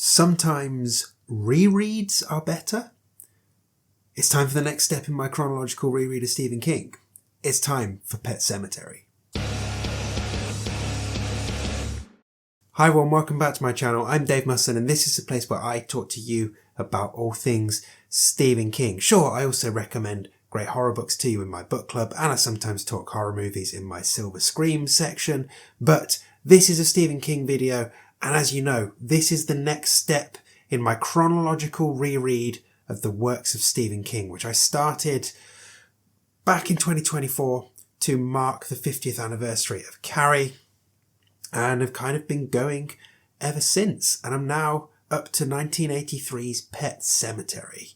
Sometimes rereads are better. It's time for the next step in my chronological reread of Stephen King. It's time for Pet Sematary. Hi everyone, welcome back to my channel. I'm Dave Musson and this is the place where I talk to you about all things Stephen King. Sure, I also recommend great horror books to you in my book club, and I sometimes talk horror movies in my Silver Scream section, but this is a Stephen King video, and as you know, this is the next step in my chronological reread of the works of Stephen King, which I started back in 2024 to mark the 50th anniversary of Carrie, and have kind of been going ever since. And I'm now up to 1983's Pet Sematary,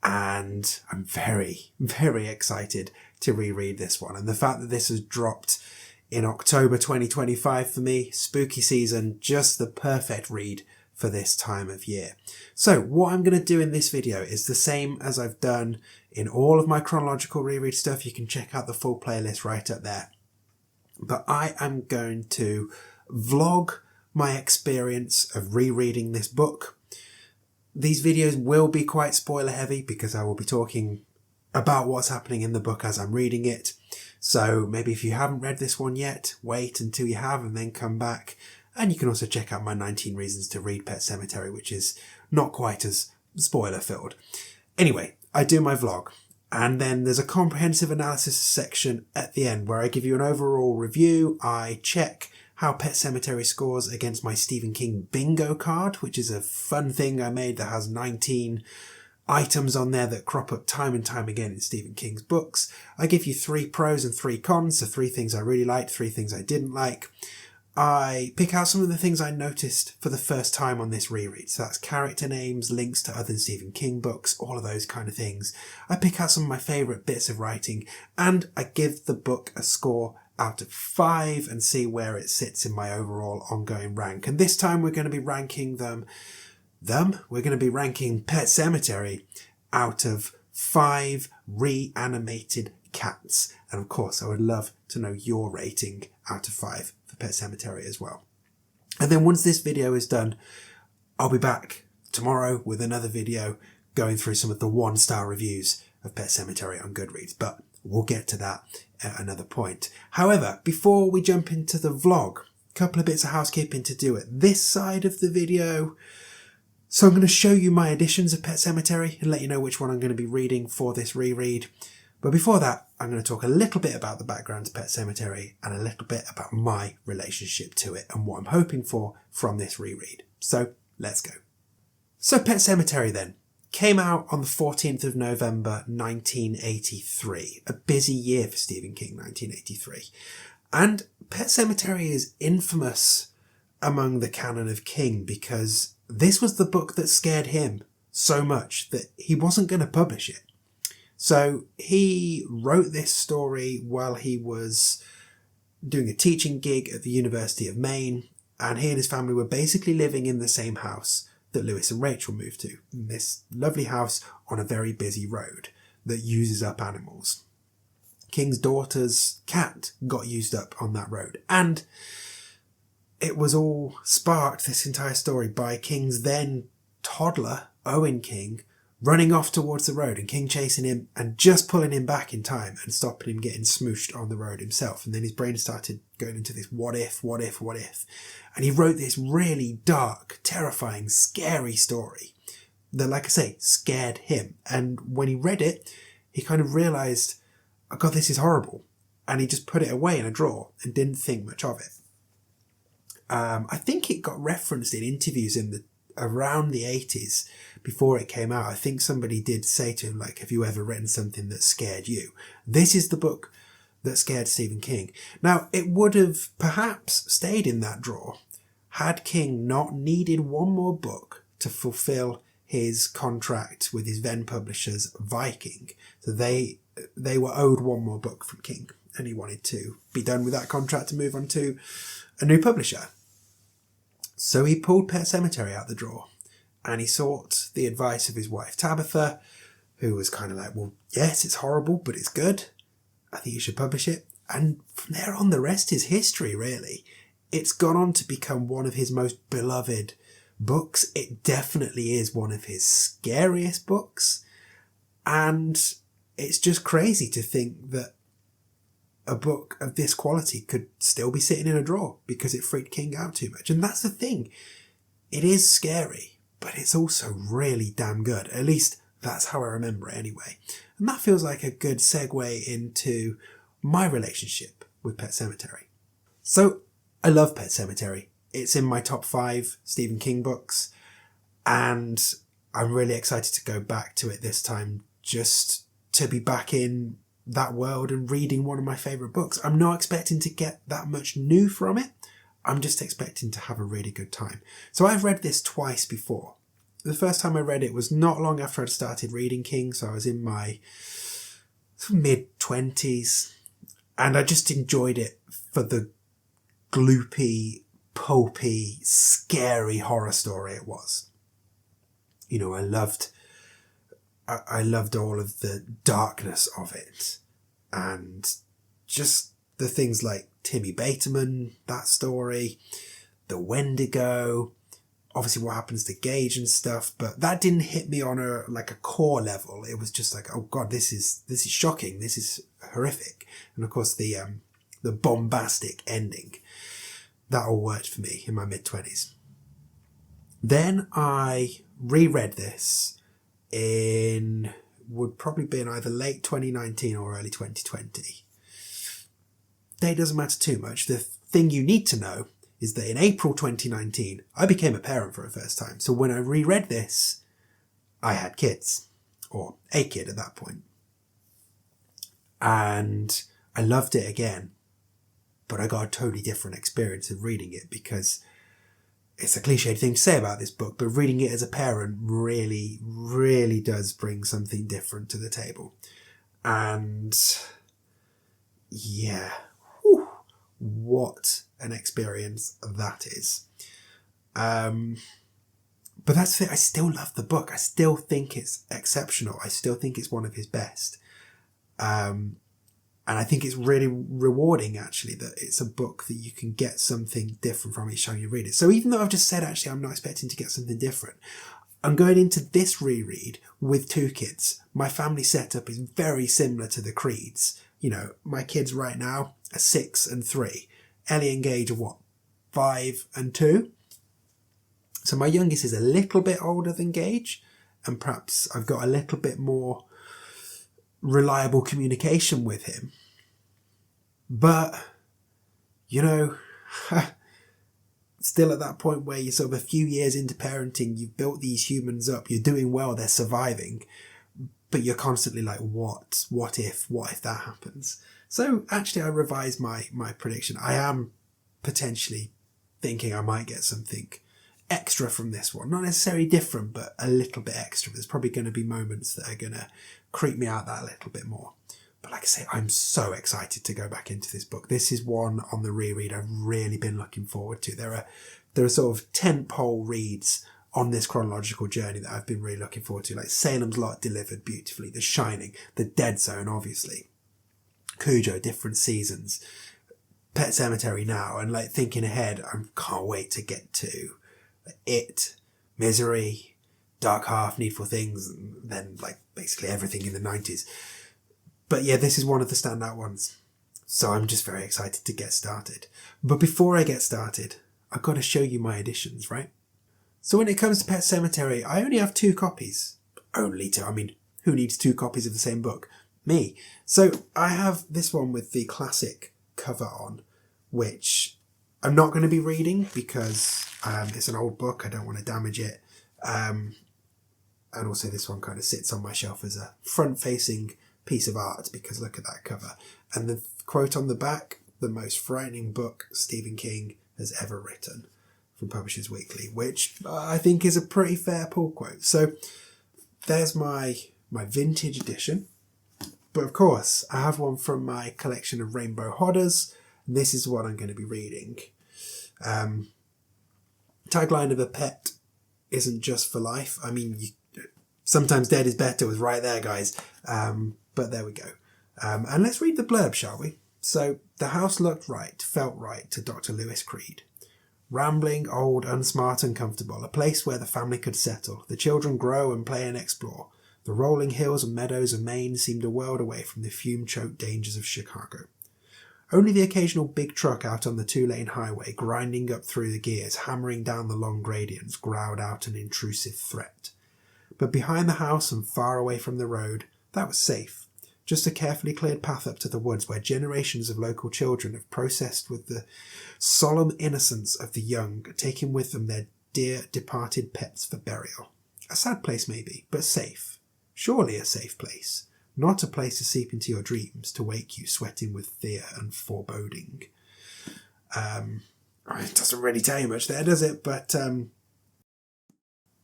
and I'm very, very excited to reread this one. And the fact that this has dropped in October 2025 for me, spooky season, just the perfect read for this time of year. So what I'm going to do in this video is the same as I've done in all of my chronological reread stuff. You can check out the full playlist right up there. But I am going to vlog my experience of rereading this book. These videos will be quite spoiler heavy because I will be talking about what's happening in the book as I'm reading it. So maybe if you haven't read this one yet, wait until you have and then come back. And you can also check out my 19 Reasons to Read Pet Sematary, which is not quite as spoiler filled. Anyway, I do my vlog. And then there's a comprehensive analysis section at the end where I give you an overall review. I check how Pet Sematary scores against my Stephen King bingo card, which is a fun thing I made that has 19 items on there that crop up time and time again in Stephen King's books. I give you 3 pros and 3 cons, so 3 things I really liked, 3 things I didn't like. I pick out some of the things I noticed for the first time on this reread. So that's character names, links to other Stephen King books, all of those kind of things. I pick out some of my favourite bits of writing, and I give the book a score out of 5 and see where it sits in my overall ongoing rank. And this time we're going to be ranking we're going to be ranking Pet Sematary out of 5 reanimated cats. And of course, I would love to know your rating out of 5 for Pet Sematary as well. And then once this video is done, I'll be back tomorrow with another video going through some of the 1-star reviews of Pet Sematary on Goodreads, but we'll get to that at another point. However, before we jump into the vlog, a couple of bits of housekeeping to do at this side of the video. So I'm going to show you my editions of Pet Sematary and let you know which one I'm going to be reading for this reread. But before that, I'm going to talk a little bit about the background to Pet Sematary and a little bit about my relationship to it and what I'm hoping for from this reread. So let's go. So Pet Sematary then came out on the 14th of November 1983. A busy year for Stephen King, 1983. And Pet Sematary is infamous among the canon of King because this was the book that scared him so much that he wasn't going to publish it. So he wrote this story while he was doing a teaching gig at the University of Maine, and he and his family were basically living in the same house that Lewis and Rachel moved to, in this lovely house on a very busy road that uses up animals. King's daughter's cat got used up on that road, and it was all sparked, this entire story, by King's then toddler, Owen King, running off towards the road and King chasing him and just pulling him back in time and stopping him getting smooshed on the road himself. And then his brain started going into this what if. And he wrote this really dark, terrifying, scary story that, like I say, scared him. And when he read it, he kind of realised, oh God, this is horrible. And he just put it away in a drawer and didn't think much of it. I think it got referenced in interviews around the 80s before it came out. I think somebody did say to him, like, have you ever written something that scared you? This is the book that scared Stephen King. Now, it would have perhaps stayed in that drawer had King not needed one more book to fulfill his contract with his then publishers, Viking. So they were owed one more book from King, and he wanted to be done with that contract to move on to a new publisher. So he pulled Pet Sematary out the drawer and he sought the advice of his wife Tabitha, who was kind of like, well, yes, it's horrible, but it's good. I think you should publish it. And from there on, the rest is history, really. It's gone on to become one of his most beloved books. It definitely is one of his scariest books. And it's just crazy to think that a book of this quality could still be sitting in a drawer because it freaked King out too much. And that's the thing. It is scary, but it's also really damn good. At least that's how I remember it anyway. And that feels like a good segue into my relationship with Pet Sematary. So I love Pet Sematary. It's in my top 5 Stephen King books, and I'm really excited to go back to it this time just to be back in that world and reading one of my favourite books. I'm not expecting to get that much new from it. I'm just expecting to have a really good time. So I've read this twice before. The first time I read it was not long after I'd started reading King, so I was in my mid-20s, and I just enjoyed it for the gloopy, pulpy, scary horror story it was. You know, I loved all of the darkness of it, and just the things like Timmy Bateman, that story, the Wendigo, obviously what happens to Gage and stuff, but that didn't hit me on a core level. It was just like, oh god, this is shocking, this is horrific. And of course the bombastic ending, that all worked for me in my mid-20s. Then I reread this would probably be in either late 2019 or early 2020. Date doesn't matter too much. The thing you need to know is that in April 2019, I became a parent for the first time. So when I reread this, I had kids, or a kid at that point. And I loved it again, but I got a totally different experience of reading it, because it's a cliched thing to say about this book, but reading it as a parent really, really does bring something different to the table. And yeah, whew, what an experience that is. But that's it. I still love the book. I still think it's exceptional. I still think it's one of his best. And I think it's really rewarding, actually, that it's a book that you can get something different from each time you read it. So even though I've just said, actually, I'm not expecting to get something different, I'm going into this reread with 2 kids. My family setup is very similar to the Creed's. You know, my kids right now are 6 and 3. Ellie and Gage are 5 and 2. So my youngest is a little bit older than Gage, and perhaps I've got a little bit more reliable communication with him. But, you know, still at that point where you're sort of a few years into parenting, you've built these humans up, you're doing well, they're surviving, but you're constantly like, what if that happens? So actually I revised my prediction. I am potentially thinking I might get something extra from this one. Not necessarily different, but a little bit extra. There's probably going to be moments that are going to creep me out that little bit more. But like I say, I'm so excited to go back into this book. This is one on the reread I've really been looking forward to. There are sort of tentpole reads on this chronological journey that I've been really looking forward to, like Salem's Lot delivered beautifully, The Shining, The Dead Zone, obviously, Cujo, different seasons, Pet Sematary now, and like thinking ahead, I can't wait to get to It, Misery, Dark Half, Needful Things, and then like basically everything in the 90s. But yeah, this is one of the standout ones. So I'm just very excited to get started. But before I get started, I've got to show you my editions, right? So when it comes to Pet Sematary, I only have 2 copies. Only 2. I mean, who needs 2 copies of the same book? Me. So I have this one with the classic cover on, which I'm not going to be reading because it's an old book. I don't want to damage it. And also this one kind of sits on my shelf as a front-facing piece of art because look at that cover. And the quote on the back, the most frightening book Stephen King has ever written, from Publishers Weekly, which I think is a pretty fair pull quote. So there's my vintage edition. But of course, I have one from my collection of Rainbow Hodders. This is what I'm going to be reading. Tagline of a pet isn't just for life. I mean, sometimes dead is better was right there, guys. But there we go. And let's read the blurb, shall we? So, the house looked right, felt right to Dr. Lewis Creed. Rambling, old, unsmart and comfortable, a place where the family could settle. The children grow and play and explore. The rolling hills and meadows of Maine seemed a world away from the fume-choked dangers of Chicago. Only the occasional big truck out on the two-lane highway, grinding up through the gears, hammering down the long gradients, growled out an intrusive threat. But behind the house and far away from the road, that was safe. Just a carefully cleared path up to the woods where generations of local children have processed with the solemn innocence of the young, taking with them their dear departed pets for burial. A sad place maybe, but safe. Surely a safe place. Not a place to seep into your dreams, to wake you sweating with fear and foreboding. It doesn't really tell you much there, does it? But,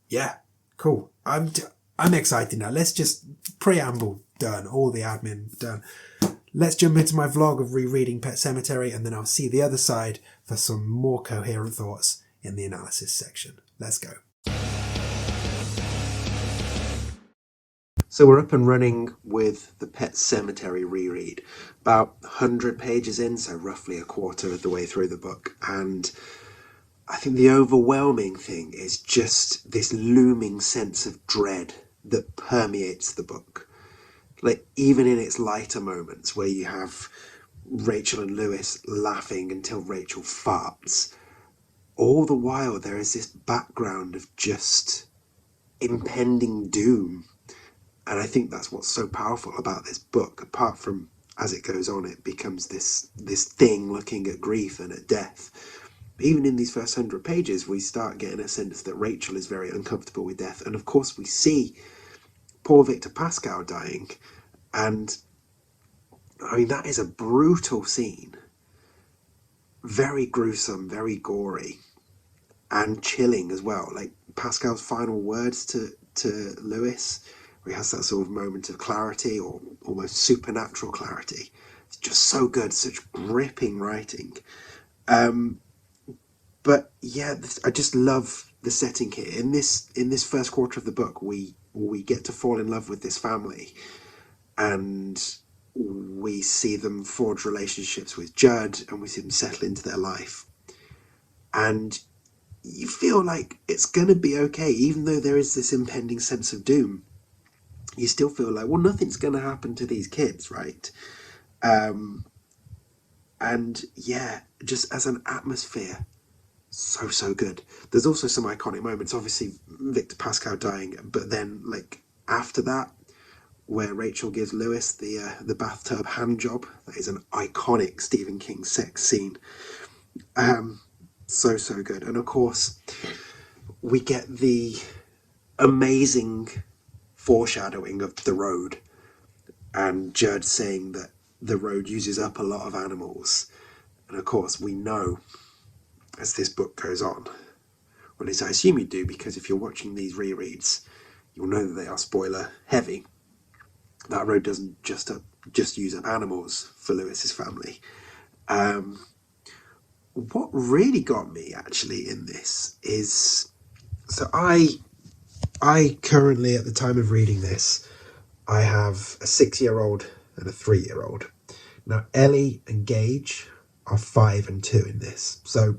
yeah, cool. I'm excited now. Let's just preamble done, all the admin done. Let's jump into my vlog of rereading Pet Sematary, and then I'll see the other side for some more coherent thoughts in the analysis section. Let's go. So we're up and running with the Pet Sematary reread. About 100 pages in, so roughly a quarter of the way through the book. And I think the overwhelming thing is just this looming sense of dread that permeates the book. Like, even in its lighter moments where you have Rachel and Lewis laughing until Rachel farts, all the while there is this background of just impending doom. And I think that's what's so powerful about this book. Apart from, as it goes on, it becomes this thing looking at grief and at death. Even in these first 100 pages, we start getting a sense that Rachel is very uncomfortable with death. And of course we see poor Victor Pascal dying, and I mean, that is a brutal scene. Very gruesome, very gory, and chilling as well. Like Pascal's final words to Lewis, where he has that sort of moment of clarity, or almost supernatural clarity. It's just so good, such gripping writing. But yeah, I just love the setting here. In this first quarter of the book, we get to fall in love with this family, and we see them forge relationships with Judd, and we see them settle into their life. And you feel like it's going to be okay, even though there is this impending sense of doom. You still feel like, well, nothing's going to happen to these kids, right? And yeah, just as an atmosphere, so good. There's also some iconic moments, obviously Victor Pascal dying, but then like after that, where Rachel gives Lewis the bathtub hand job. That is an iconic Stephen King sex scene. So good. And of course, we get the amazing foreshadowing of the road, and Judd saying that the road uses up a lot of animals. And of course, we know as this book goes on, well, as I assume you do, because if you're watching these rereads, you'll know that they are spoiler heavy. That road doesn't just use up animals for Lewis's family. What really got me actually in this is, so I currently, at the time of reading this, I have a 6-year-old and a 3-year-old. Now Ellie and Gage are 5 and 2 in this, so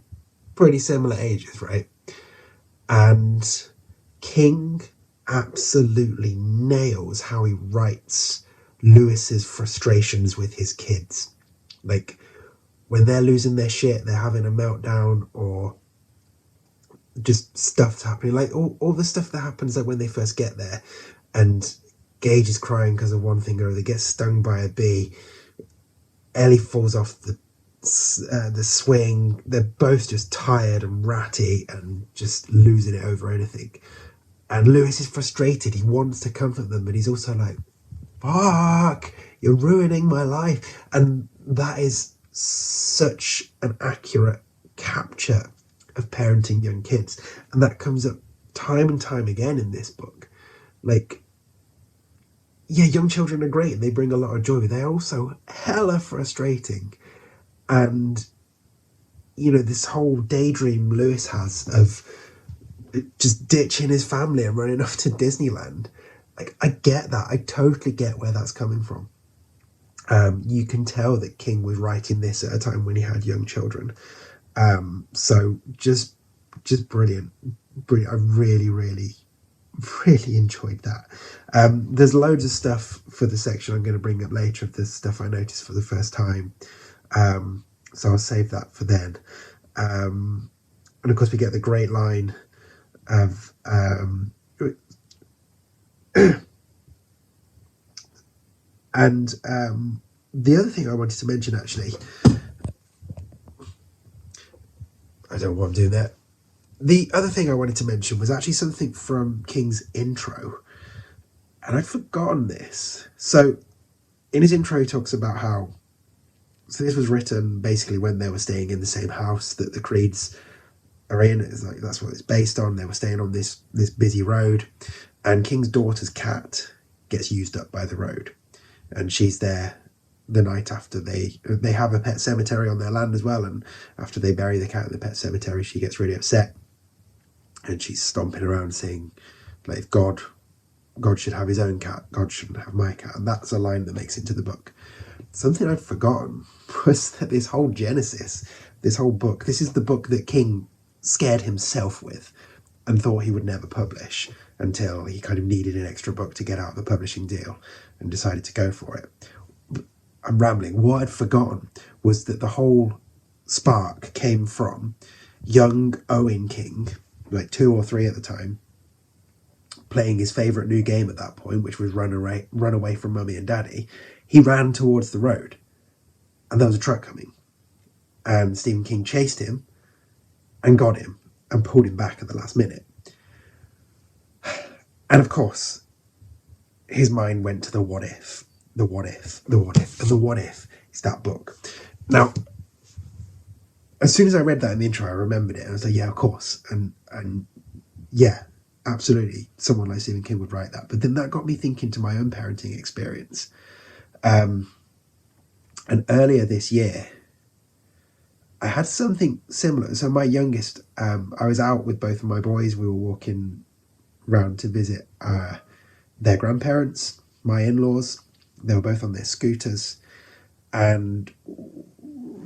pretty similar ages, right? And King absolutely nails how he writes Lewis's frustrations with his kids. Like when they're losing their shit, they're having a meltdown, or just stuff's happening, like all the stuff that happens like when they first get there, and Gage is crying because of one thing or other, gets stung by a bee, Ellie falls off the swing. They're both just tired and ratty and just losing it over anything. And Lewis is frustrated. He wants to comfort them, but he's also like, fuck, you're ruining my life. And that is such an accurate capture of parenting young kids. And that comes up time and time again in this book. Like, yeah, young children are great and they bring a lot of joy, but they're also hella frustrating. And, you know, this whole daydream Lewis has of just ditching his family and running off to Disneyland. Like, I get that. I totally get where that's coming from. You can tell that King was writing this at a time when he had young children. So just brilliant. I really, really enjoyed that. There's loads of stuff for the section I'm going to bring up later of the stuff I noticed for the first time. So I'll save that for then. And of course we get the great line of and the other thing I wanted to mention, actually, I don't know what I'm doing there. The other thing I wanted to mention was actually something from King's intro, and I'd forgotten this. So in his intro he talks about how, so this was written basically when they were staying in the same house that the Creeds are in. It's like that's what it's based on. They were staying on this busy road, and King's daughter's cat gets used up by the road, and she's there the night after they have a pet cemetery on their land as well. And after they bury the cat in the pet cemetery, she gets really upset, and she's stomping around saying, like, God should have his own cat. God shouldn't have my cat. And that's a line that makes it into the book. Something I'd forgotten was that this whole Genesis, this whole book, this is the book that King scared himself with and thought he would never publish until he kind of needed an extra book to get out of the publishing deal and decided to go for it. I'm rambling. What I'd forgotten was that the whole spark came from young Owen King, like 2 or 3 at the time, playing his favourite new game at that point, which was run away from Mummy and Daddy. He ran towards the road, and there was a truck coming, and Stephen King chased him and got him and pulled him back at the last minute. And of course, his mind went to the what if, and the what if is that book. Now, as soon as I read that in the intro, I remembered it. I was like, yeah, of course. And yeah, absolutely. Someone like Stephen King would write that. But then that got me thinking to my own parenting experience. And earlier this year, I had something similar. So my youngest, I was out with both of my boys. We were walking round to visit their grandparents, my in-laws. They were both on their scooters, and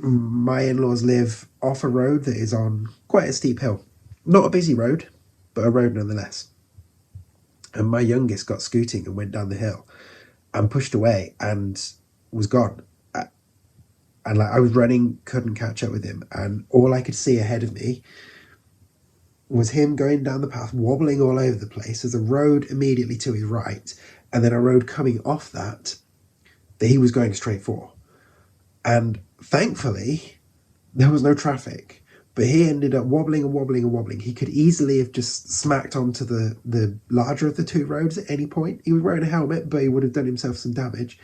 my in-laws live off a road that is on quite a steep hill. Not a busy road, but a road nonetheless. And my youngest got scooting and went down the hill and pushed away and was gone. And like I was running, couldn't catch up with him, and all I could see ahead of me was him going down the path, wobbling all over the place. There's a road immediately to his right, and then a road coming off that he was going straight for. And thankfully, there was no traffic, but he ended up wobbling and wobbling and wobbling. He could easily have just smacked onto the larger of the 2 roads at any point. He was wearing a helmet, but he would have done himself some damage.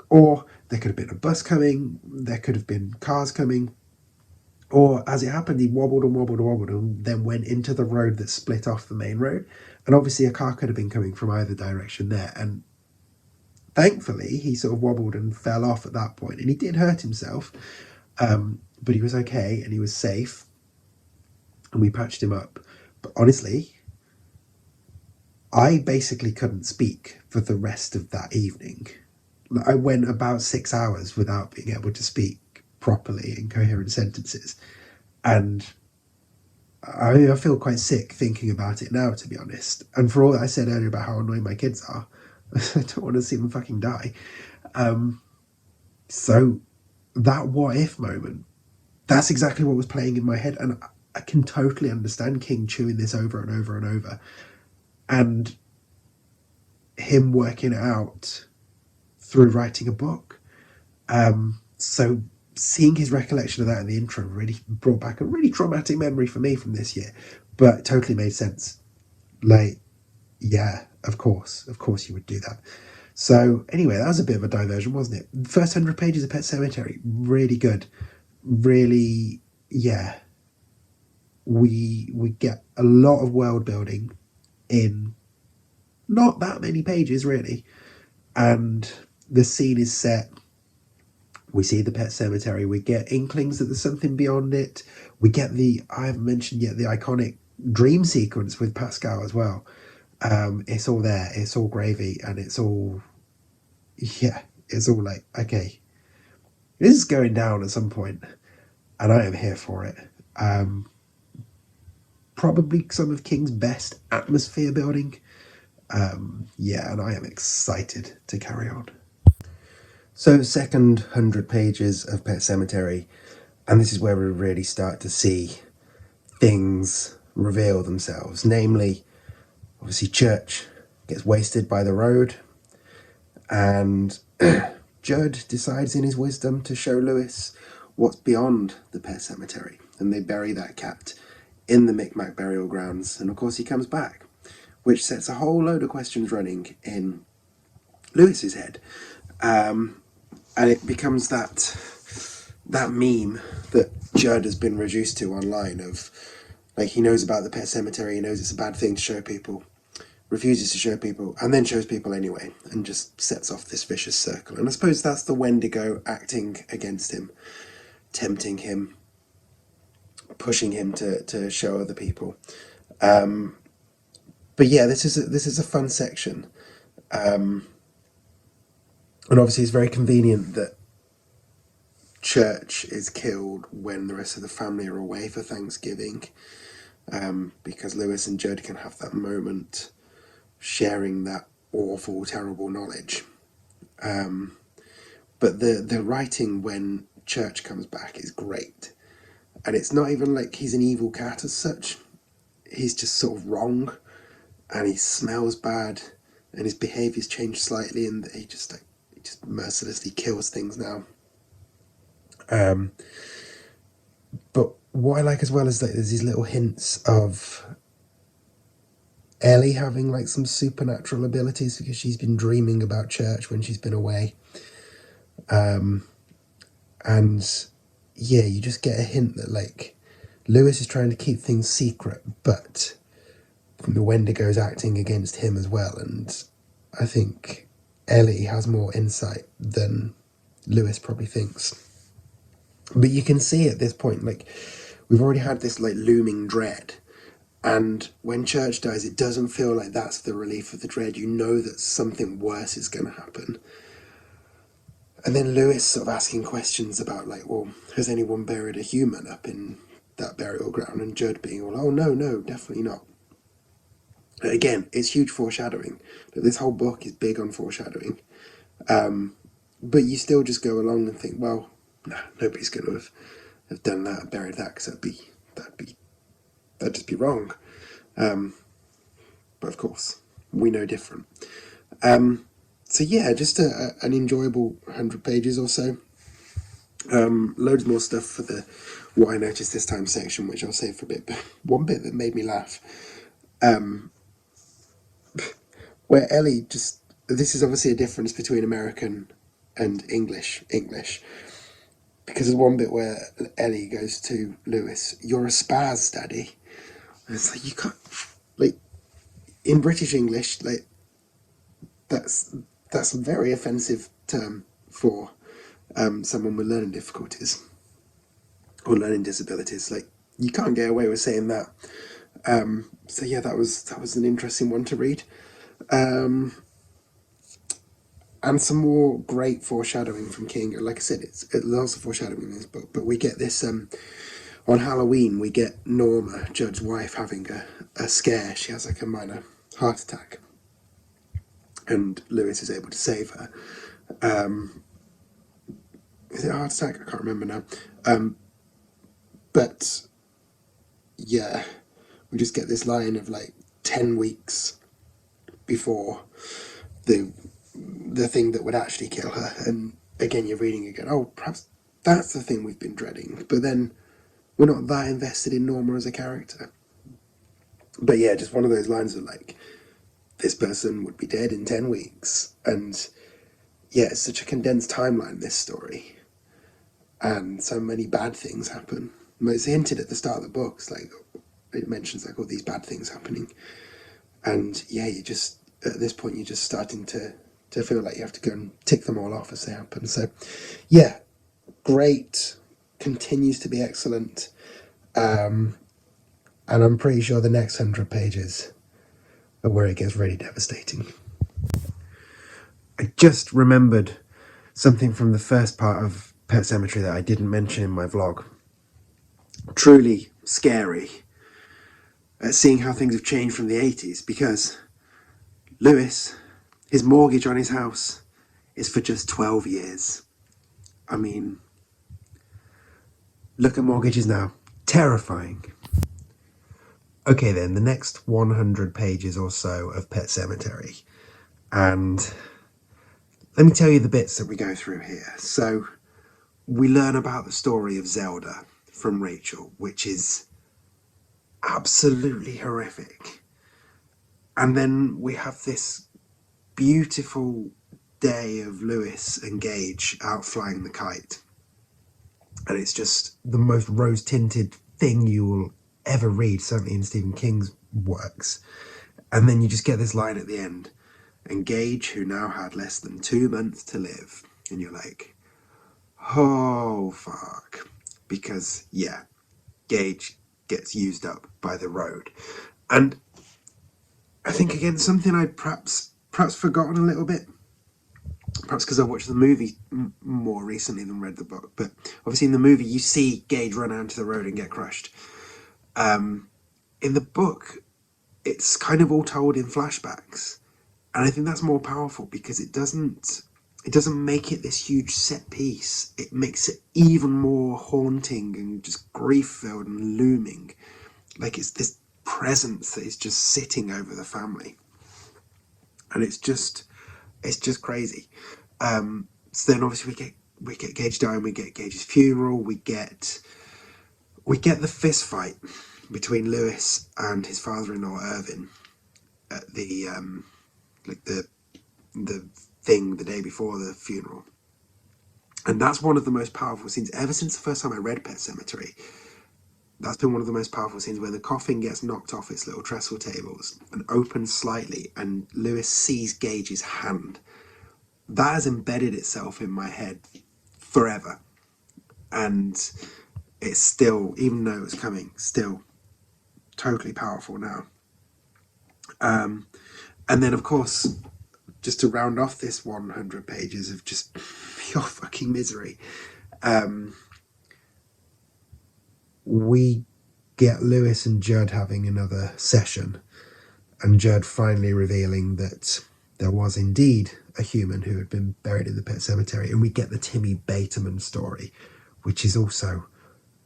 Or there could have been a bus coming, there could have been cars coming, or as it happened, he wobbled and wobbled and wobbled and then went into the road that split off the main road. And obviously a car could have been coming from either direction there. And thankfully, he sort of wobbled and fell off at that point. And he did hurt himself, but he was okay and he was safe. And we patched him up. But honestly, I basically couldn't speak for the rest of that evening. I went about 6 hours without being able to speak properly in coherent sentences. And I feel quite sick thinking about it now, to be honest. And for all that I said earlier about how annoying my kids are, I don't want to see them fucking die. So that what if moment, that's exactly what was playing in my head. And I can totally understand King chewing this over and over and over. And him working it out through writing a book. So seeing his recollection of that in the intro really brought back a really traumatic memory for me from this year, but it totally made sense. Like, yeah, of course you would do that. So anyway, that was a bit of a diversion, wasn't it? The first 100 pages of Pet Sematary, really good. Really, yeah. We get a lot of world building in not that many pages, really. And the scene is set. We see the Pet Sematary. We get inklings that there's something beyond it. We get I haven't mentioned yet, the iconic dream sequence with Pascal as well. It's all there. It's all gravy, and it's all, yeah, it's all like, okay, this is going down at some point, and I am here for it. Probably some of King's best atmosphere building. Yeah, and I am excited to carry on. So, second 100 pages of Pet Sematary, and this is where we really start to see things reveal themselves. Namely, obviously, Church gets wasted by the road, and Judd decides in his wisdom to show Lewis what's beyond the Pet Sematary, and they bury that cat in the Micmac burial grounds, and of course he comes back, which sets a whole load of questions running in Lewis's head. And it becomes that meme that Judd has been reduced to online of, like, he knows about the Pet Sematary, he knows it's a bad thing to show people, refuses to show people, and then shows people anyway, and just sets off this vicious circle. And I suppose that's the Wendigo acting against him, tempting him, pushing him to show other people. But yeah, this is a fun section. And obviously it's very convenient that Church is killed when the rest of the family are away for Thanksgiving, because Lewis and Judd can have that moment sharing that awful, terrible knowledge. But the writing when Church comes back is great. And it's not even like he's an evil cat as such. He's just sort of wrong, and he smells bad, and his behaviour's changed slightly, and he just mercilessly kills things now. But what I like as well is that there's these little hints of Ellie having like some supernatural abilities because she's been dreaming about Church when she's been away. And yeah, you just get a hint that like Lewis is trying to keep things secret, but the Wendigo's acting against him as well. And I think Ellie has more insight than Lewis probably thinks. But you can see at this point, like, we've already had this like looming dread, and when Church dies, it doesn't feel like that's the relief of the dread. You know that something worse is going to happen. And then Lewis sort of asking questions about like, well, has anyone buried a human up in that burial ground? And Judd being all, oh no, definitely not. Again, it's huge foreshadowing. This whole book is big on foreshadowing. But you still just go along and think, well, nah, nobody's going to have done that and buried that, because that'd just be wrong. But of course, we know different. So yeah, just an enjoyable 100 pages or so. Loads more stuff for the what I noticed this time section, which I'll save for a bit. But one bit that made me laugh, where Ellie just, this is obviously a difference between American and English, because there's one bit where Ellie goes to Lewis, "You're a spaz, Daddy." And it's like, you can't, like, in British English, like, that's a very offensive term for someone with learning difficulties or learning disabilities. Like, you can't get away with saying that. So yeah, that was an interesting one to read. And some more great foreshadowing from King. Like I said, there's also foreshadowing in this book, but we get this on Halloween. We get Norma, Judd's wife, having a scare. She has like a minor heart attack, and Lewis is able to save her. Is it a heart attack? I can't remember now. But yeah, we just get this line of like 10 weeks before the thing that would actually kill her. And again, you're reading again, oh, perhaps that's the thing we've been dreading. But then we're not that invested in Norma as a character. But yeah, just one of those lines of like, this person would be dead in 10 weeks. And yeah, it's such a condensed timeline, this story. And so many bad things happen. It's hinted at the start of the books, like, it mentions like all these bad things happening. And yeah, you just, at this point, you're just starting to feel like you have to go and tick them all off as they happen. So yeah, great, continues to be excellent. And I'm pretty sure the next 100 pages are where it gets really devastating. I just remembered something from the first part of Pet Sematary that I didn't mention in my vlog. truly scary at seeing how things have changed from the 80s, because Lewis, his mortgage on his house is for just 12 years. I mean, look at mortgages now. Terrifying. Okay then, the next 100 pages or so of Pet Sematary. And let me tell you the bits that we go through here. So we learn about the story of Zelda from Rachel, which is absolutely horrific. And then we have this beautiful day of Lewis and Gage out flying the kite. And it's just the most rose-tinted thing you will ever read, certainly in Stephen King's works. And then you just get this line at the end, and Gage, who now had less than 2 months to live. And you're like, oh, fuck. Because, yeah, Gage gets used up by the road. And I think, again, something I'd perhaps forgotten a little bit, perhaps because I watched the movie more recently than read the book, but obviously in the movie you see Gage run out into the road and get crushed. In the book, it's kind of all told in flashbacks, and I think that's more powerful because it doesn't make it this huge set piece. It makes it even more haunting and just grief-filled and looming. Like it's this presence that is just sitting over the family. And it's just crazy. So then obviously we get Gage dying, we get Gage's funeral, we get the fist fight between Lewis and his father-in-law Irvin at the the thing the day before the funeral. And that's one of the most powerful scenes ever since the first time I read Pet Sematary. That's been one of the most powerful scenes, where the coffin gets knocked off its little trestle tables and opens slightly, and Lewis sees Gage's hand. That has embedded itself in my head forever. And it's still, even though it's coming, still totally powerful now. And then, of course, just to round off this 100 pages of just pure fucking misery, we get Lewis and Judd having another session, and Judd finally revealing that there was indeed a human who had been buried in the Pet Sematary, and we get the Timmy Bateman story, which is also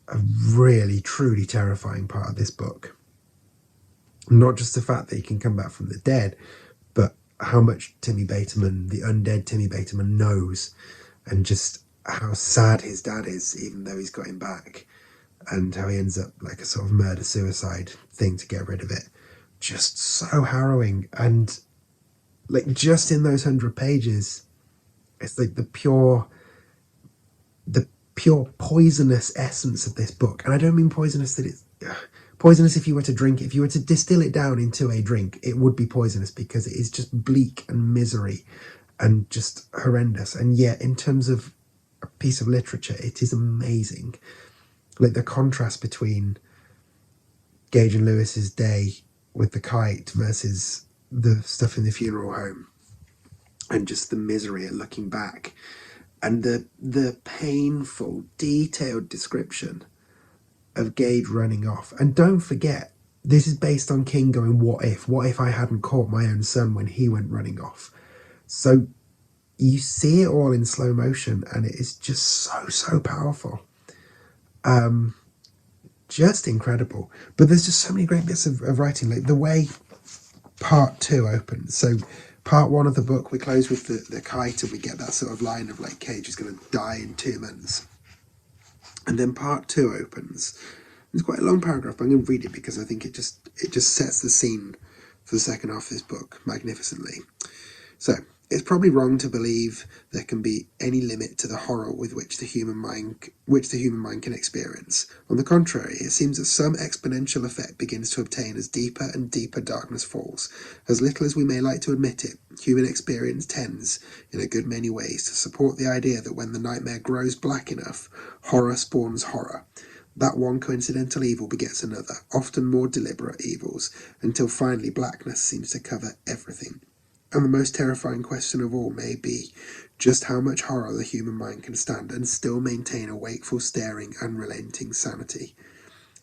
a really, truly terrifying part of this book. Not just the fact that he can come back from the dead, but how much Timmy Bateman, the undead Timmy Bateman, knows, and just how sad his dad is, even though he's got him back, and how he ends up like a sort of murder-suicide thing to get rid of it. Just so harrowing. And like, just in those 100 pages, it's like the pure poisonous essence of this book. And I don't mean poisonous that it's poisonous if you were to drink it. If you were to distill it down into a drink, it would be poisonous, because it is just bleak and misery and just horrendous. And yet, in terms of a piece of literature, it is amazing. Like the contrast between Gage and Lewis's day with the kite versus the stuff in the funeral home, and just the misery at looking back, and the painful, detailed description of Gage running off. And don't forget, this is based on King going, what if I hadn't caught my own son when he went running off? So you see it all in slow motion, and it is just so powerful. Just incredible. But there's just so many great bits of writing, like the way part 2 opens. So part 1 of the book, we close with the kite, and we get that sort of line of like, Gage is going to die in 2 months. And then part 2 opens. It's quite a long paragraph, but I'm going to read it because I think it just sets the scene for the second half of this book magnificently. So, it's probably wrong to believe there can be any limit to the horror with which the human mind can experience. On the contrary, it seems that some exponential effect begins to obtain as deeper and deeper darkness falls. As little as we may like to admit it, human experience tends, in a good many ways, to support the idea that when the nightmare grows black enough, horror spawns horror. That one coincidental evil begets another, often more deliberate evils, until finally blackness seems to cover everything. And the most terrifying question of all may be just how much horror the human mind can stand and still maintain a wakeful, staring, unrelenting sanity.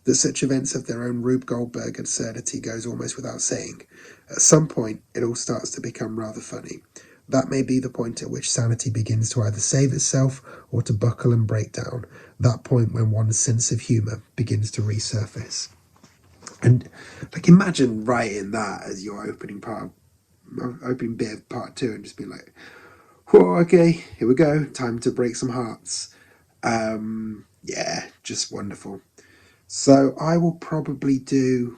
That such events have their own Rube Goldberg absurdity goes almost without saying. At some point, it all starts to become rather funny. That may be the point at which sanity begins to either save itself or to buckle and break down. That point when one's sense of humour begins to resurface. And imagine writing that as your opening bit of part 2, and just being like, whoa, okay, here we go, time to break some hearts. Yeah, just wonderful. So I will probably do,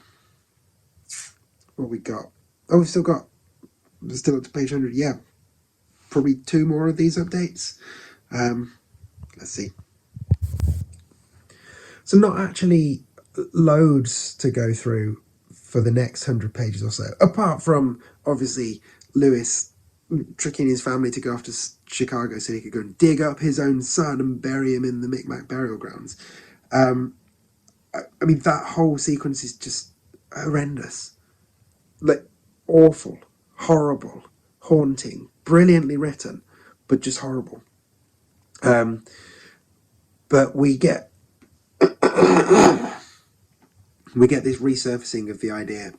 what we got? Oh, we're still up to page 100. Yeah, probably 2 more of these updates. Let's see. So not actually loads to go through for the next 100 pages or so, apart from obviously Lewis tricking his family to go off to Chicago so he could go and dig up his own son and bury him in the Micmac burial grounds. I mean, that whole sequence is just horrendous. Awful, horrible, haunting, brilliantly written, but just horrible. But we get this resurfacing of the idea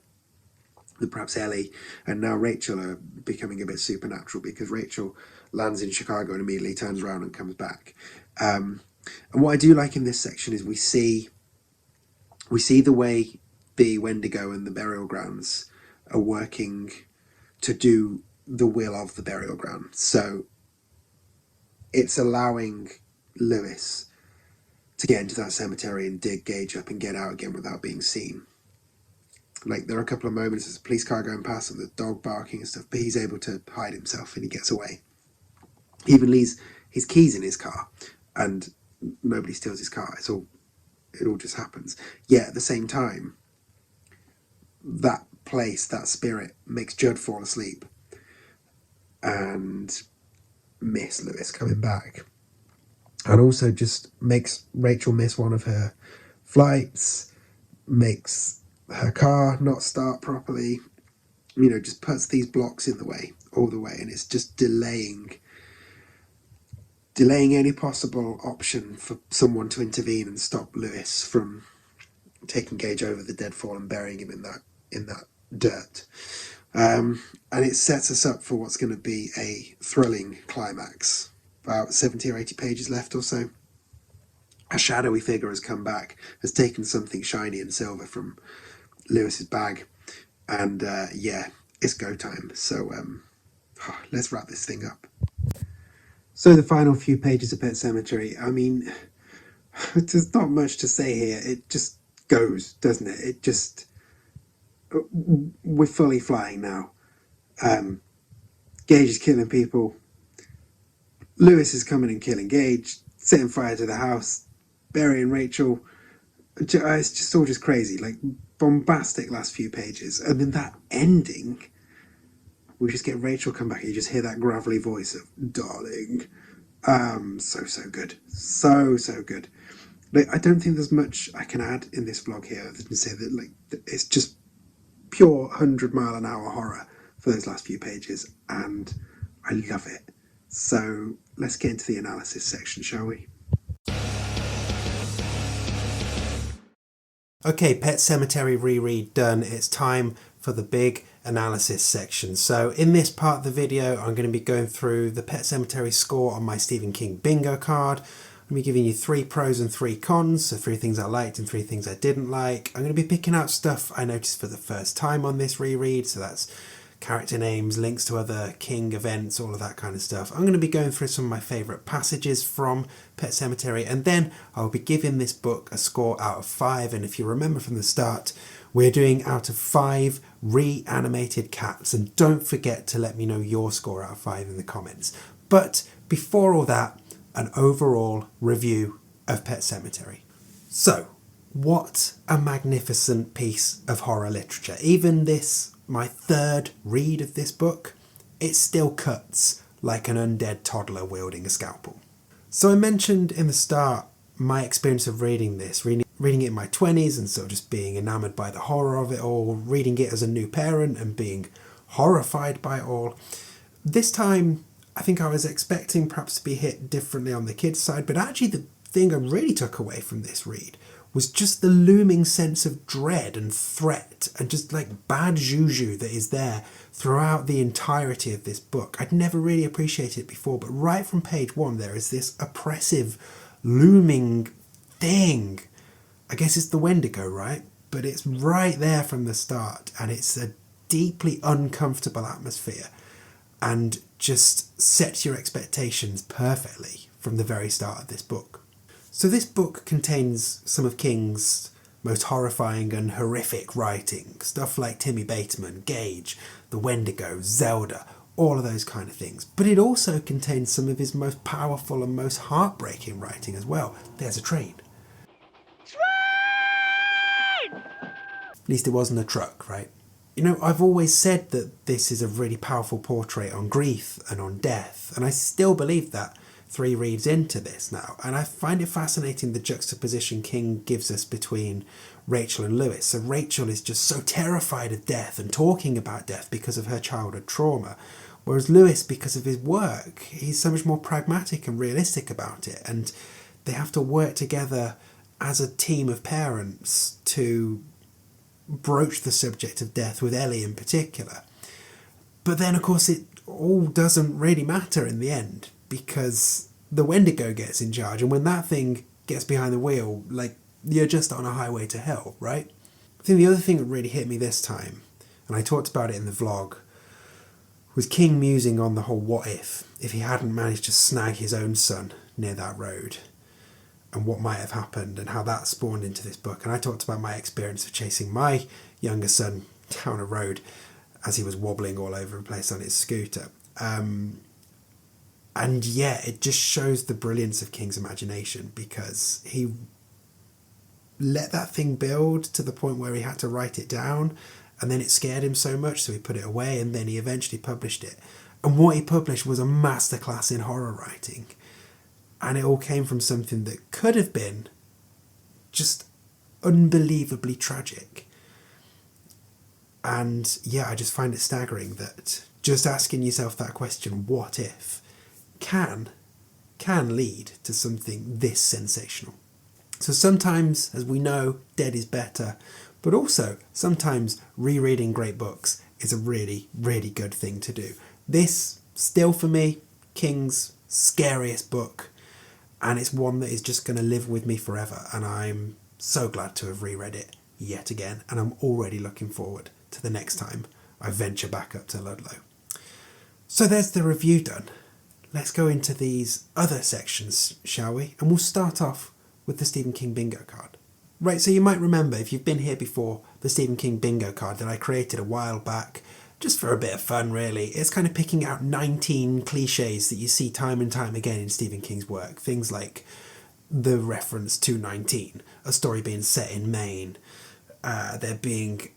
that perhaps Ellie and now Rachel are becoming a bit supernatural, because Rachel lands in Chicago and immediately turns around and comes back. And what I do like in this section is we see the way the Wendigo and the burial grounds are working to do the will of the burial ground. So it's allowing Lewis to get into that cemetery and dig Gage up and get out again without being seen. There are a couple of moments as a police car going past and the dog barking and stuff, but he's able to hide himself and he gets away. He even leaves his keys in his car and nobody steals his car. It all just happens. Yet at the same time, that place, that spirit, makes Judd fall asleep and miss Lewis coming back. And also just makes Rachel miss one of her flights, makes her car not start properly, just puts these blocks in the way, all the way, and it's just delaying any possible option for someone to intervene and stop Lewis from taking Gage over the deadfall and burying him in that dirt. And it sets us up for what's going to be a thrilling climax. About 70 or 80 pages left or so. A shadowy figure has come back, has taken something shiny and silver from Lewis's bag, and it's go time. So let's wrap this thing up. So the final few pages of Pet Sematary, I mean, there's not much to say here. It just goes, doesn't it? It just, we're fully flying now. Gage is killing people. Lewis is coming and killing Gage, setting fire to the house, burying Rachel. It's just all just crazy, bombastic last few pages. And then that ending, we just get Rachel come back and you just hear that gravelly voice of, darling. So good. So good. I don't think there's much I can add in this vlog here other than say that it's just pure 100-mile-an-hour horror for those last few pages, and I love it. So let's get into the analysis section, shall we? Okay, Pet Sematary reread done. It's time for the big analysis section. So in this part of the video, I'm going to be going through the Pet Sematary score on my Stephen King bingo card. I'm going to be giving you 3 pros and 3 cons, so 3 things I liked and 3 things I didn't like. I'm going to be picking out stuff I noticed for the first time on this reread, so that's character names, links to other King events, all of that kind of stuff. I'm going to be going through some of my favourite passages from Pet Sematary, and then I'll be giving this book a score out of 5. And if you remember from the start, we're doing out of 5 reanimated cats, and don't forget to let me know your score out of 5 in the comments. But before all that, an overall review of Pet Sematary. So, what a magnificent piece of horror literature. Even this, my 3rd read of this book, it still cuts like an undead toddler wielding a scalpel. So I mentioned in the start my experience of reading this, reading it in my 20s and sort of just being enamoured by the horror of it all, reading it as a new parent and being horrified by it all. This time, I think I was expecting perhaps to be hit differently on the kids' side, but actually the thing I really took away from this read was just the looming sense of dread and threat and just like bad juju that is there throughout the entirety of this book. I'd never really appreciated it before, but right from page one there is this oppressive, looming thing. I guess it's the Wendigo, right? But it's right there from the start, and it's a deeply uncomfortable atmosphere and just sets your expectations perfectly from the very start of this book. So this book contains some of King's most horrifying and horrific writing, stuff like Timmy Bateman, Gage, the Wendigo, Zelda, all of those kind of things. But it also contains some of his most powerful and most heartbreaking writing as well. There's a train. Train! At least it wasn't a truck, right? You know, I've always said that this is a really powerful portrait on grief and on death, and I still believe that 3 reads into this now, and I find it fascinating the juxtaposition King gives us between Rachel and Lewis. So Rachel is just so terrified of death and talking about death because of her childhood trauma, whereas Lewis, because of his work, he's so much more pragmatic and realistic about it, and they have to work together as a team of parents to broach the subject of death with Ellie in particular. But then, of course, it all doesn't really matter in the end, because the Wendigo gets in charge, and when that thing gets behind the wheel, like, you're just on a highway to hell, right? I think the other thing that really hit me this time, and I talked about it in the vlog, was King musing on the whole what if he hadn't managed to snag his own son near that road, and what might have happened, and how that spawned into this book. And I talked about my experience of chasing my younger son down a road as he was wobbling all over the place on his scooter. And yeah, it just shows the brilliance of King's imagination, because he let that thing build to the point where he had to write it down, and then it scared him so much, so he put it away, and then he eventually published it. And what he published was a masterclass in horror writing. And it all came from something that could have been just unbelievably tragic. And yeah, I just find it staggering that just asking yourself that question, what if, can lead to something this sensational. So sometimes, as we know, dead is better, but also sometimes rereading great books is a really, really good thing to do. This, still for me, King's scariest book, and it's one that is just going to live with me forever, and I'm so glad to have reread it yet again, and I'm already looking forward to the next time I venture back up to Ludlow. So there's the review done. Let's go into these other sections, shall we? And we'll start off with the Stephen King bingo card. Right, so you might remember, if you've been here before, the Stephen King bingo card that I created a while back, just for a bit of fun really. It's kind of picking out 19 cliches that you see time and time again in Stephen King's work. Things like the reference to 19, a story being set in Maine, there being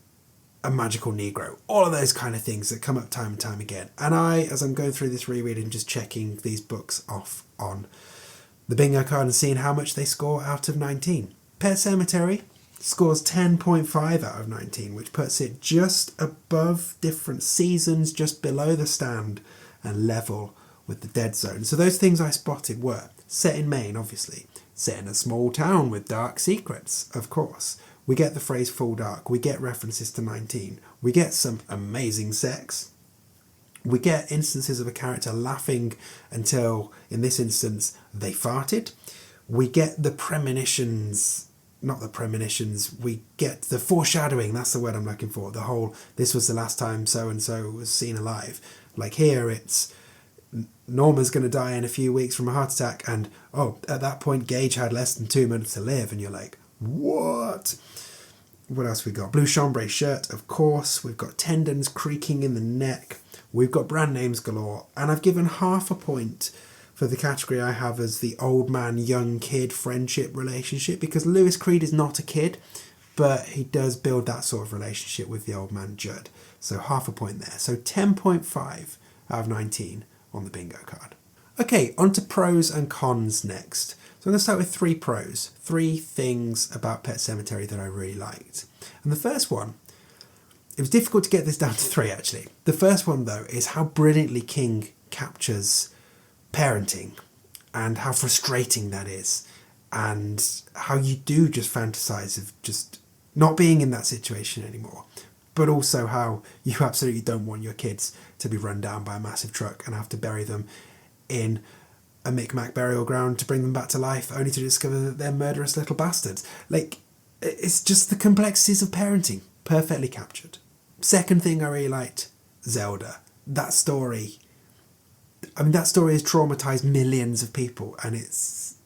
a magical Negro, all of those kind of things that come up time and time again. And I, as I'm going through this rereading, just checking these books off on the bingo card and seeing how much they score out of 19. Pet Sematary scores 10.5 out of 19, which puts it just above Different Seasons, just below The Stand, and level with The Dead Zone. So those things I spotted were set in Maine, obviously, set in a small town with dark secrets, of course. We get the phrase full dark, we get references to 19, we get some amazing sex, we get instances of a character laughing until, in this instance, they farted. We get the premonitions, not the premonitions, we get the foreshadowing, that's the word I'm looking for, the whole, this was the last time so-and-so was seen alive. Like here, it's Norma's going to die in a few weeks from a heart attack, and oh, at that point Gage had less than 2 minutes to live, and you're like, what? What else we got? Blue chambray shirt, of course. We've got tendons creaking in the neck. We've got brand names galore. And I've given half a point for the category I have as the old man, young kid friendship relationship, because Lewis Creed is not a kid, but he does build that sort of relationship with the old man Judd. So half a point there. So 10.5 out of 19 on the bingo card. Okay, on to pros and cons next. So I'm going to start with 3 pros, 3 things about Pet Sematary that I really liked. And the first one, it was difficult to get this down to 3 actually. The first one though is how brilliantly King captures parenting and how frustrating that is. and how you do just fantasize of just not being in that situation anymore, but also how you absolutely don't want your kids to be run down by a massive truck and have to bury them in a Micmac burial ground to bring them back to life, only to discover that they're murderous little bastards. Like, it's just the complexities of parenting, perfectly captured. Second thing I really liked, Zelda. That story has traumatized millions of people, and it's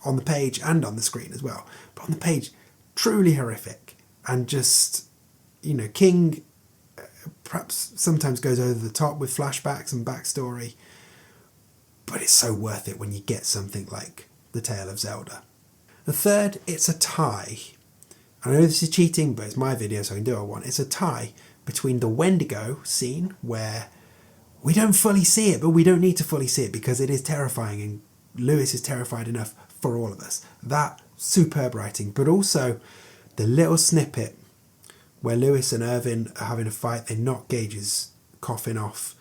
on the page and on the screen as well. But on the page, truly horrific. And just, King perhaps sometimes goes over the top with flashbacks and backstory, but it's so worth it when you get something like The Tale of Zelda. The third, it's a tie. I know this is cheating, but it's my video, so I can do what I want. It's a tie between the Wendigo scene, where we don't fully see it, but we don't need to fully see it because it is terrifying, and Lewis is terrified enough for all of us. That, superb writing, but also the little snippet where Lewis and Irvin are having a fight. They knock Gage's coffin off,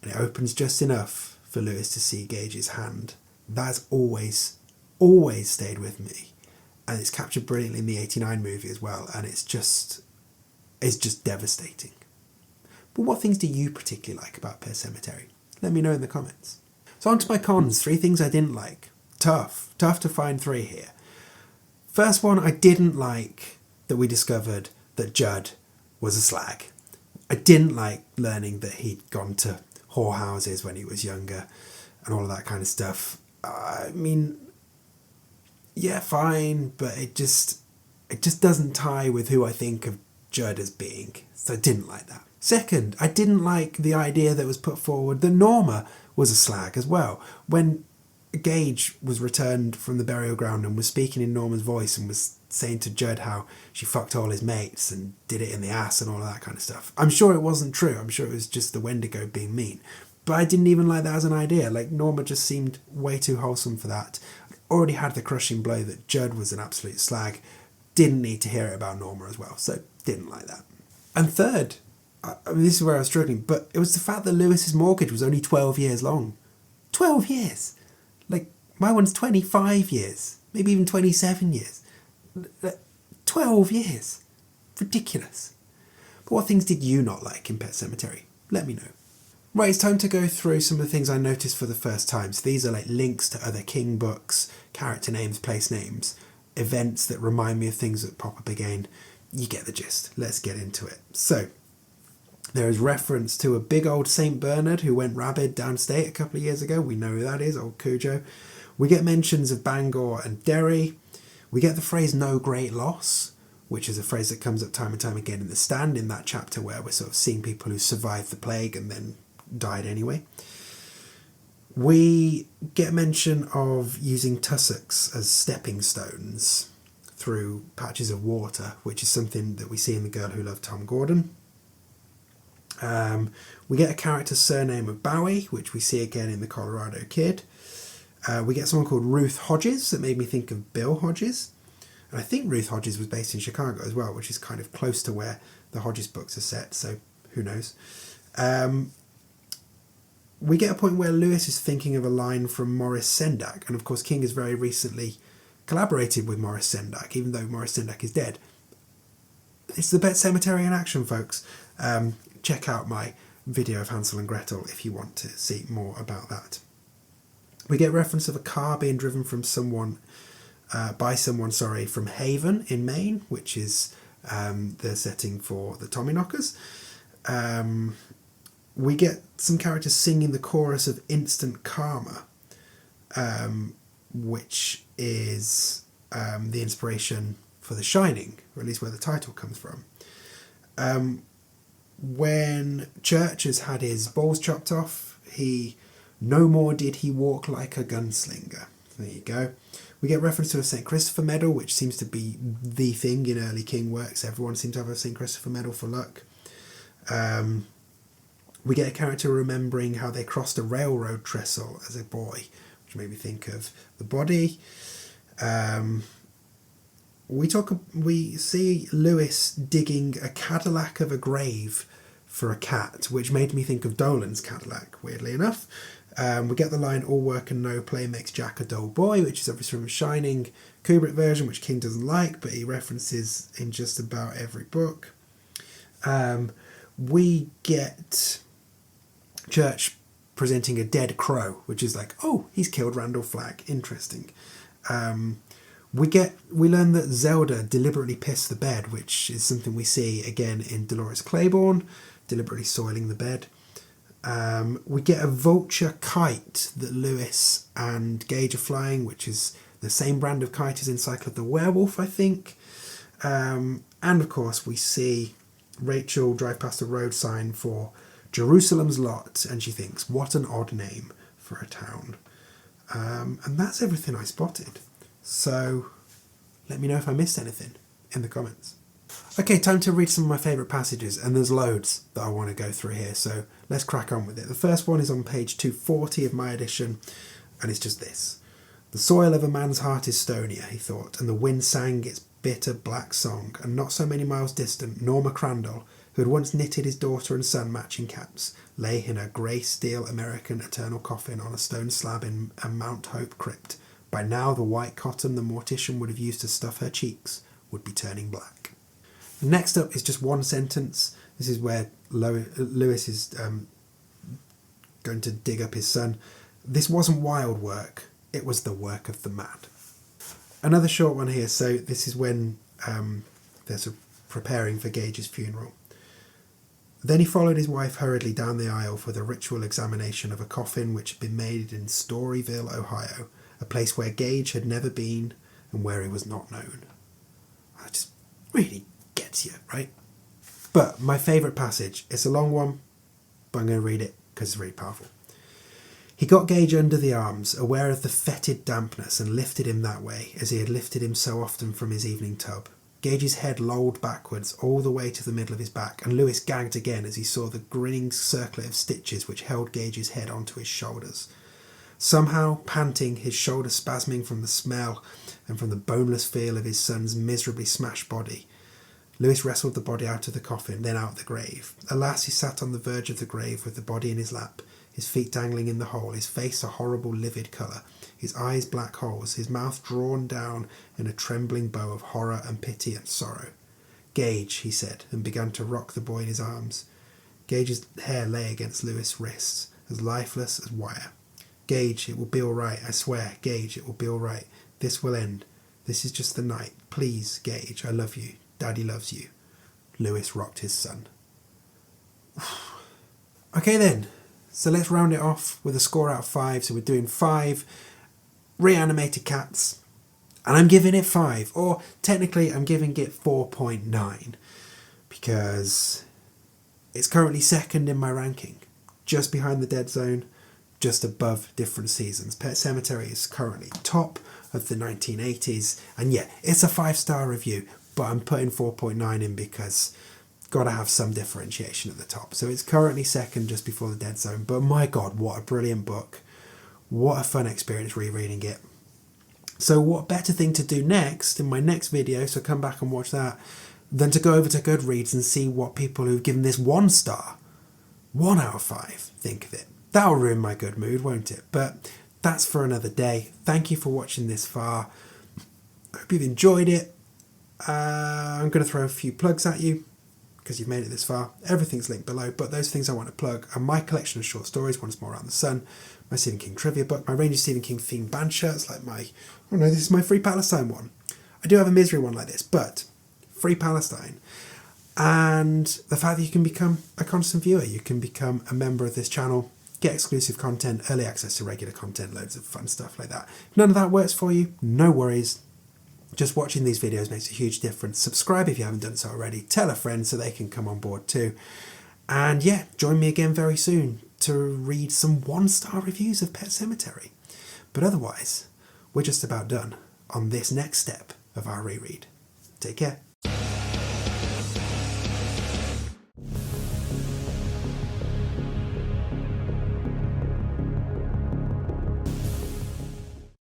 and it opens just enough for Lewis to see Gage's hand. That's always stayed with me, and it's captured brilliantly in the '89 movie as well, and it's just devastating. But what things do you particularly like about Pet Sematary? Let me know in the comments. So on to my cons, 3 things I didn't like. Tough to find 3 here. First one, I didn't like that we discovered that Judd was a slag. I didn't like learning that he'd gone to whorehouses when he was younger and all of that kind of stuff. I mean, yeah, fine, but it just doesn't tie with who I think of Judd as being. So I didn't like that. Second, I didn't like the idea that was put forward that Norma was a slag as well. When Gage was returned from the burial ground and was speaking in Norma's voice and was saying to Judd how she fucked all his mates and did it in the ass and all of that kind of stuff. I'm sure it wasn't true. I'm sure it was just the Wendigo being mean. But I didn't even like that as an idea. Like, Norma just seemed way too wholesome for that. I already had the crushing blow that Judd was an absolute slag. Didn't need to hear it about Norma as well. So didn't like that. And third, I mean, this is where I was struggling, but it was the fact that Lewis's mortgage was only 12 years long. 12 years! Like, my one's 25 years, maybe even 27 years. 12 years. Ridiculous. But what things did you not like in Pet Sematary? Let me know. Right, it's time to go through some of the things I noticed for the first time. So these are like links to other King books, character names, place names, events that remind me of things that pop up again. You get the gist. Let's get into it. So, there is reference to a big old St. Bernard who went rabid downstate a couple of years ago. We know who that is, old Cujo. We get mentions of Bangor and Derry. We get the phrase no great loss, which is a phrase that comes up time and time again in The Stand, in that chapter where we're sort of seeing people who survived the plague and then died anyway. We get mention of using tussocks as stepping stones through patches of water, which is something that we see in The Girl Who Loved Tom Gordon. We get a character's surname of Bowie, which we see again in The Colorado Kid. We get someone called Ruth Hodges that made me think of Bill Hodges. And I think Ruth Hodges was based in Chicago as well, which is kind of close to where the Hodges books are set, so who knows. We get a point where Lewis is thinking of a line from Maurice Sendak, and of course King has very recently collaborated with Maurice Sendak, even though Maurice Sendak is dead. It's the Pet Sematary in action, folks. Check out my video of Hansel and Gretel if you want to see more about that. We get reference of a car being driven from by someone from Haven in Maine, which is the setting for the Tommyknockers. We get some characters singing the chorus of Instant Karma, which is the inspiration for The Shining, or at least where the title comes from. When Church has had his balls chopped off, no more did he walk like a gunslinger. There you go. We get reference to a St. Christopher medal, which seems to be the thing in early King works. Everyone seems to have a St. Christopher medal for luck. We get a character remembering how they crossed a railroad trestle as a boy, which made me think of the body. We see Lewis digging a Cadillac of a grave for a cat, which made me think of Dolan's Cadillac, weirdly enough. We get the line, all work and no play makes Jack a dull boy, which is obviously from Shining, Kubrick version, which King doesn't like, but he references in just about every book. We get Church presenting a dead crow, which is like, oh, he's killed Randall Flagg. Interesting. We learn that Zelda deliberately pissed the bed, which is something we see again in Dolores Claiborne, deliberately soiling the bed. We get a vulture kite that Lewis and Gage are flying, which is the same brand of kite as in Cycle of the Werewolf, I think. And of course, we see Rachel drive past a road sign for Jerusalem's Lot, and she thinks, what an odd name for a town. And that's everything I spotted. So let me know if I missed anything in the comments. Okay, time to read some of my favourite passages, and there's loads that I want to go through here, so let's crack on with it. The first one is on page 240 of my edition, and it's just this. The soil of a man's heart is stonier, he thought, and the wind sang its bitter black song, and not so many miles distant, Norma Crandall, who had once knitted his daughter and son matching caps, lay in a grey steel American eternal coffin on a stone slab in a Mount Hope crypt. By now the white cotton the mortician would have used to stuff her cheeks would be turning black. Next up is just one sentence. This is where Lewis is going to dig up his son. This wasn't wild work, it was the work of the mad. Another short one here. So this is when they're sort of preparing for Gage's funeral. Then he followed his wife hurriedly down the aisle for the ritual examination of a coffin which had been made in Storyville, Ohio, a place where Gage had never been and where he was not known. That just really gets you, right? But my favourite passage, it's a long one, but I'm going to read it because it's really powerful. He got Gage under the arms, aware of the fetid dampness, and lifted him that way, as he had lifted him so often from his evening tub. Gage's head lolled backwards all the way to the middle of his back, and Lewis gagged again as he saw the grinning circlet of stitches which held Gage's head onto his shoulders. Somehow, panting, his shoulders spasming from the smell and from the boneless feel of his son's miserably smashed body, Lewis wrestled the body out of the coffin, then out the grave. Alas, he sat on the verge of the grave with the body in his lap, his feet dangling in the hole, his face a horrible livid colour, his eyes black holes, his mouth drawn down in a trembling bow of horror and pity and sorrow. Gage, he said, and began to rock the boy in his arms. Gage's hair lay against Lewis' wrists, as lifeless as wire. Gage, it will be all right, I swear. Gage, it will be all right. This will end. This is just the night. Please, Gage, I love you. Daddy loves you. Lewis rocked his son. Okay then, so let's round it off with a score out of 5. So we're doing 5 reanimated cats, and I'm giving it 5, or technically I'm giving it 4.9, because it's currently second in my ranking, just behind The Dead Zone, just above Different Seasons. Pet Sematary is currently top of the 1980s, and yeah, it's a 5-star review, but I'm putting 4.9 in because gotta have some differentiation at the top. So it's currently second, just before The Dead Zone, but my god, what a brilliant book. What a fun experience rereading it. So what better thing to do next in my next video, so come back and watch that, than to go over to Goodreads and see what people who've given this 1 star, 1 out of 5, think of it. That'll ruin my good mood, won't it? But that's for another day. Thank you for watching this far. I hope you've enjoyed it. I'm going to throw a few plugs at you because you've made it this far. Everything's linked below, but those things I want to plug are my collection of short stories, Once More Around the Sun, my Stephen King trivia book, my range of Stephen King themed band shirts, like my, oh no, this is my Free Palestine one. I do have a Misery one like this, but Free Palestine. And the fact that you can become a constant viewer, you can become a member of this channel, get exclusive content, early access to regular content, loads of fun stuff like that. If none of that works for you, no worries. Just watching these videos makes a huge difference. Subscribe if you haven't done so already. Tell a friend so they can come on board too. And yeah, join me again very soon to read some 1-star reviews of Pet Sematary. But otherwise, we're just about done on this next step of our reread. Take care.